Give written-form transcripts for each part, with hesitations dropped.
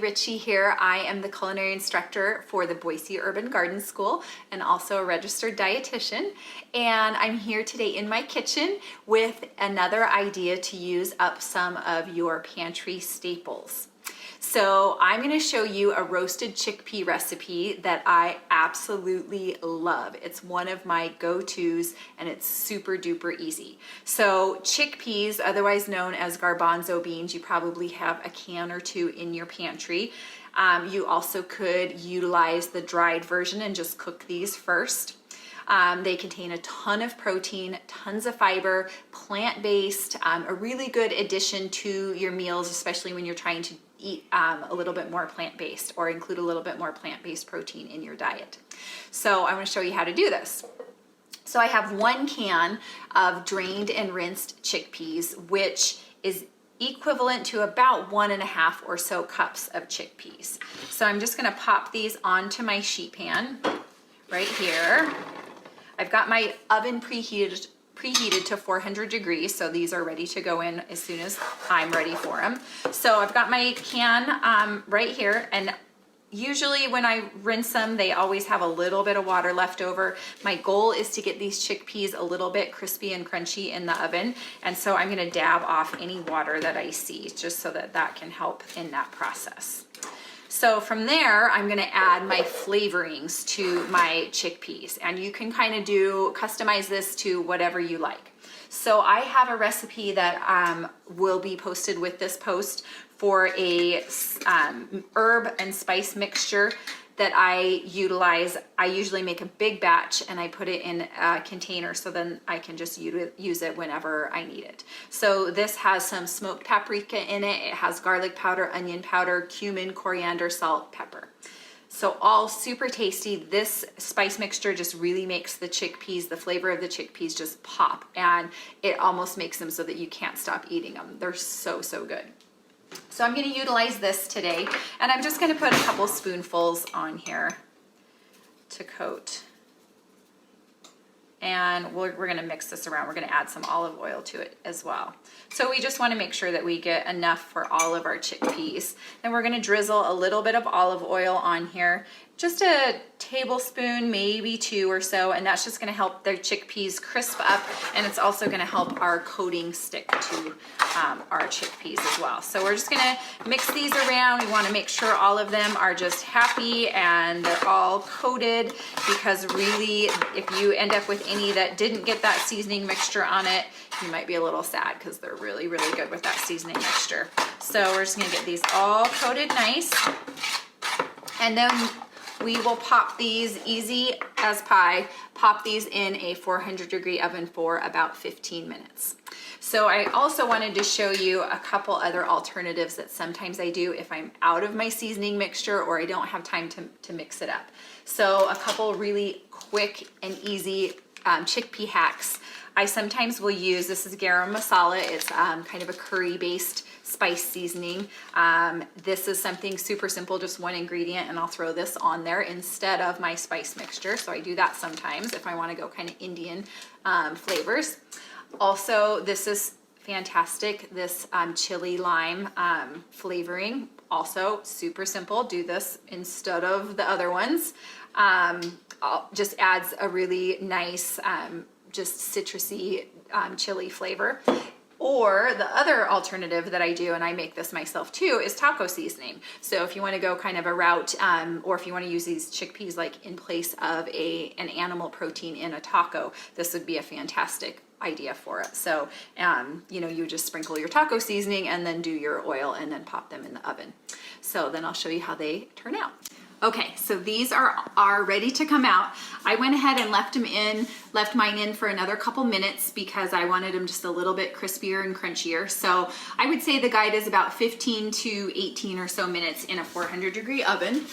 Richey here. I am the culinary instructor for the Boise Urban Garden School and also a registered dietitian. And I'm here today in my kitchen with another idea to use up some of your pantry staples. So I'm going to show you a roasted chickpea recipe that I absolutely love. It's one of my go-tos and it's super duper easy. So chickpeas, otherwise known as garbanzo beans, you probably have a can or two in your pantry. You also could utilize the dried version and just cook these first. They contain a ton of protein, tons of fiber, plant-based, a really good addition to your meals, especially when you're trying to eat a little bit more plant-based or include a little bit more plant-based protein in your diet. So I'm going to show you how to do this. So I have 1 can of drained and rinsed chickpeas, which is equivalent to about 1.5 or so cups of chickpeas. So I'm just going to pop these onto my sheet pan right here. I've got my oven preheated to 400 degrees, so these are ready to go in as soon as I'm ready for them. So I've got my can right here, and usually when I rinse them, they always have a little bit of water left over. My goal is to get these chickpeas a little bit crispy and crunchy in the oven, and so I'm gonna dab off any water that I see, just so that that can help in that process. So from there, I'm gonna add my flavorings to my chickpeas, and you can kind of customize this to whatever you like. So I have a recipe that will be posted with this post for a herb and spice mixture that I utilize. I usually make a big batch and I put it in a container so then I can just use it whenever I need it. So this has some smoked paprika in it. It has garlic powder, onion powder, cumin, coriander, salt, pepper. So all super tasty. This spice mixture just really makes the chickpeas, the flavor of the chickpeas just pop, and it almost makes them so that you can't stop eating them. They're so, so good. So I'm going to utilize this today, and I'm just going to put a couple spoonfuls on here to coat. And we're going to mix this around. We're going to add some olive oil to it as well. So we just want to make sure that we get enough for all of our chickpeas. Then we're going to drizzle a little bit of olive oil on here, just a tablespoon, maybe 2 or so, and that's just going to help their chickpeas crisp up, and it's also going to help our coating stick to our chickpeas as well. So we're just going to mix these around. We want to make sure all of them are just happy and they're all coated, because really if you end up with any that didn't get that seasoning mixture on it, you might be a little sad, because they're really, really good with that seasoning mixture. So we're just going to get these all coated nice, and then we will pop these easy as pie, pop these in a 400-degree oven for about 15 minutes. So I also wanted to show you a couple other alternatives that sometimes I do if I'm out of my seasoning mixture or I don't have time to mix it up. So a couple really quick and easy chickpea hacks. I sometimes will use, this is Garam Masala. It's kind of a curry-based spice seasoning. This is something super simple, just 1 ingredient, and I'll throw this on there instead of my spice mixture. So I do that sometimes if I want to go kind of Indian flavors. Also, this is fantastic, this chili lime flavoring. Also super simple. Do this instead of the other ones. Just adds a really nice just citrusy chili flavor. Or the other alternative that I do, and I make this myself too, is taco seasoning. So if you want to go kind of a route, or if you want to use these chickpeas like in place of an animal protein in a taco, this would be a fantastic idea for it. So you know, you just sprinkle your taco seasoning and then do your oil and then pop them in the oven. So then I'll show you how they turn out. Okay, so these are ready to come out. I went ahead and left mine in for another couple minutes because I wanted them just a little bit crispier and crunchier. So I would say the guide is about 15 to 18 or so minutes in a 400-degree oven.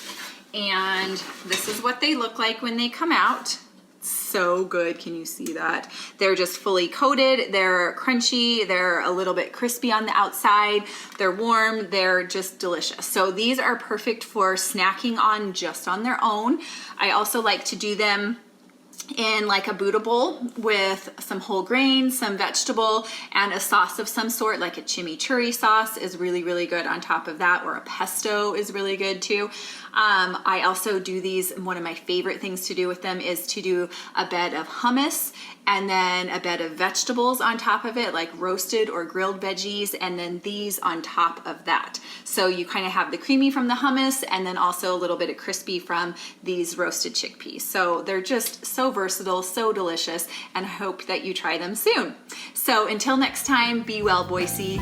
And this is what they look like when they come out. So good, can you see that? They're just fully coated, they're crunchy, they're a little bit crispy on the outside, they're warm, they're just delicious. So these are perfect for snacking on just on their own. I also like to do them in like a Buddha bowl with some whole grains, some vegetable, and a sauce of some sort, like a chimichurri sauce is really, really good on top of that, or a pesto is really good too. I also do these, one of my favorite things to do with them is to do a bed of hummus and then a bed of vegetables on top of it, like roasted or grilled veggies, and then these on top of that. So you kind of have the creamy from the hummus and then also a little bit of crispy from these roasted chickpeas. So they're just so versatile, so delicious, and I hope that you try them soon. So until next time, be well, Boise.